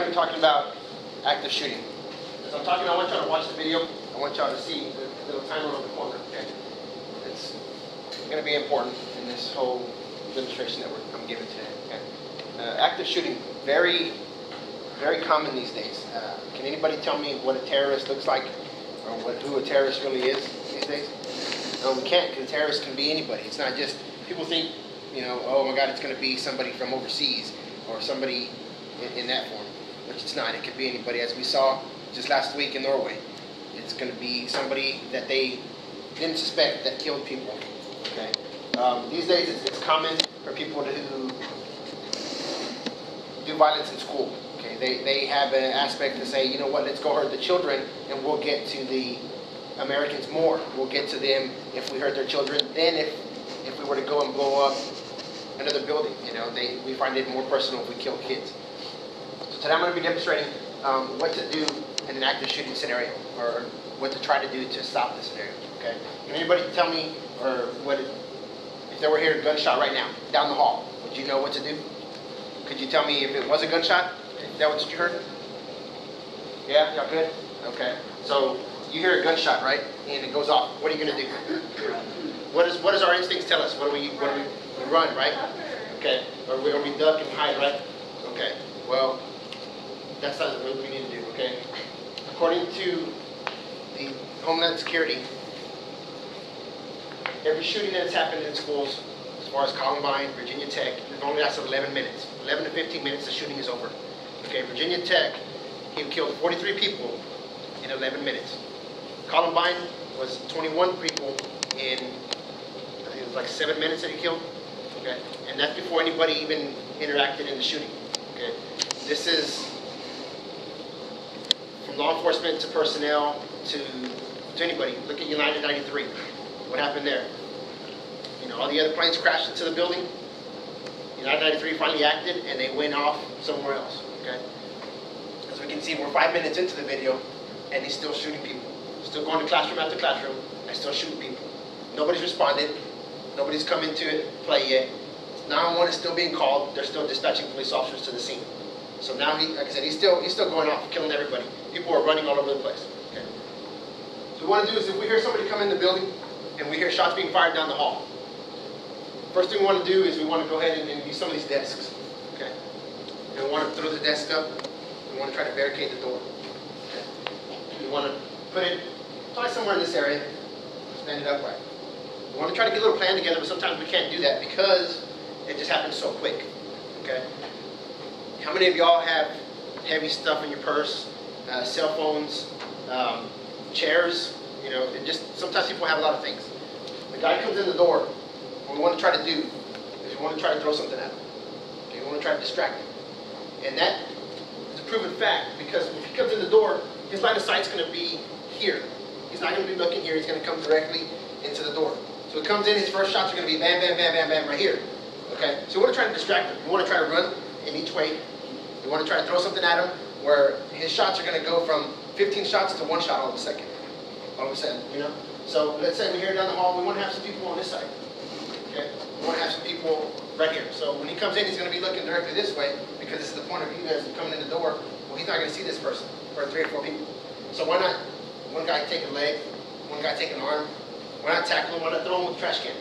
going to be talking about active shooting. As I'm talking, I want y'all to watch the video. I want y'all to see the little timer on the corner. Okay, it's going to be important in this whole demonstration that I'm giving today. Okay, active shooting, very common these days. Can anybody tell me what a terrorist looks like, or who a terrorist really is these days? No, we can't, because terrorists can be anybody. It's not just, people think, you know, oh my God, it's going to be somebody from overseas or somebody in that form, which it's not. It could be anybody, as we saw just last week in Norway. It's going to be somebody that they didn't suspect that killed people. Okay. These days, it's common for people who do violence in school. Okay. They have an aspect to say, you know what, let's go hurt the children, and we'll get to the Americans more. We'll get to them if we hurt their children. Then if we were to go and blow up another building, you know, we find it more personal if we kill kids. So today I'm going to be demonstrating what to do in an active shooting scenario, or what to try to do to stop the scenario. Okay? Can anybody tell me, or if they were hearing a gunshot right now down the hall, would you know what to do? Could you tell me if it was a gunshot? Is that what you heard? Yeah, y'all good? Okay. So you hear a gunshot, right? And it goes off. What are you going to do? What does our instincts tell us? We run, right? Okay. Or we duck and hide, right? Okay. Well, that's not what we need to do, okay? According to the Homeland Security, every shooting that's happened in schools, as far as Columbine, Virginia Tech, it only lasted 11 minutes. 11 to 15 minutes, the shooting is over. Okay, Virginia Tech, he killed 43 people in 11 minutes. Columbine was 21 people in, I think it was like 7 minutes that he killed. Okay, and that's before anybody even interacted in the shooting. Okay, this is from law enforcement to personnel to anybody. Look at United 93. What happened there? You know, all the other planes crashed into the building. United 93 finally acted, and they went off somewhere else. Okay, as we can see, we're 5 minutes into the video, and he's still shooting people. Still going to classroom after classroom, and still shooting people. Nobody's responded. Nobody's come into play yet. 911 is still being called. They're still dispatching police officers to the scene. So now, like I said, he's still going off, killing everybody. People are running all over the place. Okay. So what we want to do is, if we hear somebody come in the building and we hear shots being fired down the hall, first thing we want to do is we want to go ahead and use some of these desks. Okay. And we want to throw the desk up. We want to try to barricade the door. Okay. We want to put it probably somewhere in this area. Stand it upright. We want to try to get a little plan together, but sometimes we can't do that because it just happens so quick. Okay. How many of y'all have heavy stuff in your purse, cell phones, chairs? You know, and just sometimes people have a lot of things. The guy comes in the door. What we want to try to do is we want to try to throw something at him. Okay, we want to try to distract him. And that is a proven fact, because if he comes in the door, his line of sight is going to be here. He's not going to be looking here. He's going to come directly into the door. So he comes in, his first shots are going to be bam, bam, bam, bam, bam, right here. Okay, so we want to try to distract him. We want to try to run in each way. We want to try to throw something at him where his shots are going to go from 15 shots to 1 shot all of a second. All of a sudden, you know? So let's say we're here down the hall, we want to have some people on this side. Okay? We want to have some people right here. So when he comes in, he's going to be looking directly this way, because this is the point of view as he's coming in the door. Well, he's not going to see this person, or 3 or 4 people. So why not one guy take a leg, one guy take an arm, why not tackle him, why not throw him with a trash can?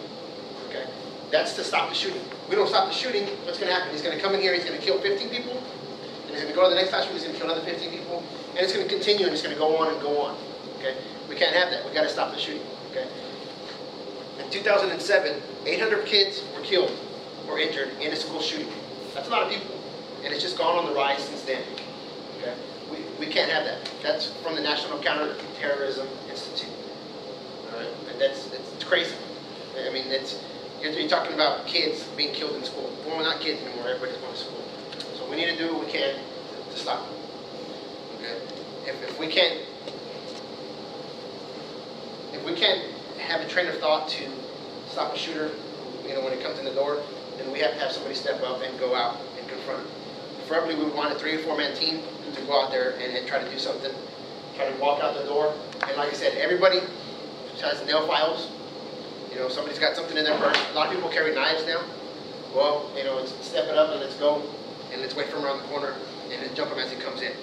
Okay? That's to stop the shooting. We don't stop the shooting, what's going to happen? He's going to come in here, he's going to kill 15 people, and he's going to go to the next classroom, he's going to kill another 15 people, and it's going to continue, and it's going to go on and go on. Okay? We can't have that. We've got to stop the shooting. Okay? In 2007, 800 kids were killed or injured in a school shooting. That's a lot of people, and it's just gone on the rise since then. Okay? We can't have that. That's from the National Counterterrorism Institute. All right? And it's crazy. I mean, you're talking about kids being killed in school. Well, we're not kids anymore. Everybody's going to school. So we need to do what we can to stop it. Okay? If we can't have a train of thought to stop a shooter, you know, when it comes in the door, then we have to have somebody step up and go out and confront. Preferably, we would want a 3 or 4 man team to go out there and try to do something. Try to walk out the door. And like I said, everybody has nail files. You know, somebody's got something in their purse. A lot of people carry knives now. Well, you know, step it up and let's go and let's wait for him around the corner and then jump him as he comes in.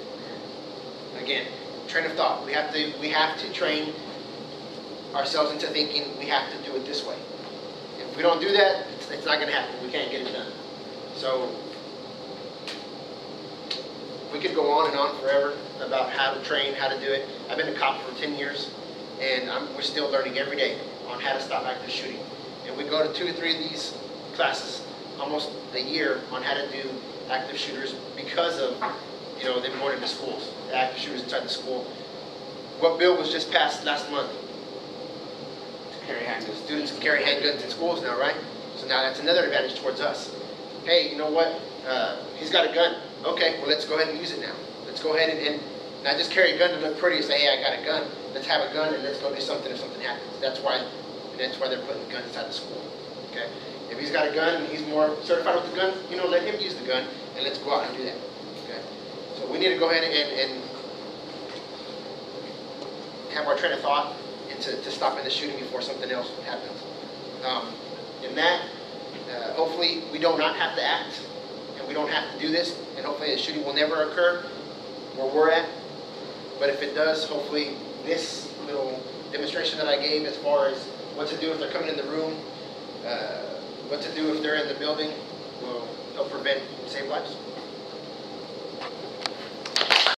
Again, train of thought. We have to train ourselves into thinking we have to do it this way. If we don't do that, it's not going to happen. We can't get it done. So we could go on and on forever about how to train, how to do it. I've been a cop for 10 years, and we're still learning every day on how to stop active shooting. And we go to 2 or 3 of these classes almost a year on how to do active shooters because of them going into schools, the active shooters inside the school. What bill was just passed last month? Carry handguns. Students can carry handguns in schools now, right? So now that's another advantage towards us. Hey, you know what? He's got a gun. Okay, well, let's go ahead and use it now. Let's go ahead and not just carry a gun to look pretty and say, hey, I got a gun. Let's have a gun and let's go do something if something happens. That's why they're putting the guns inside the school. Okay? If he's got a gun and he's more certified with the gun, let him use the gun and let's go out and do that. Okay? So we need to go ahead and have our train of thought into stopping the shooting before something else happens. In that, hopefully we do not have to act and we don't have to do this, and hopefully the shooting will never occur where we're at. But if it does, hopefully this little demonstration that I gave as far as what to do if they're coming in the room, what to do if they're in the building, will help prevent and save lives.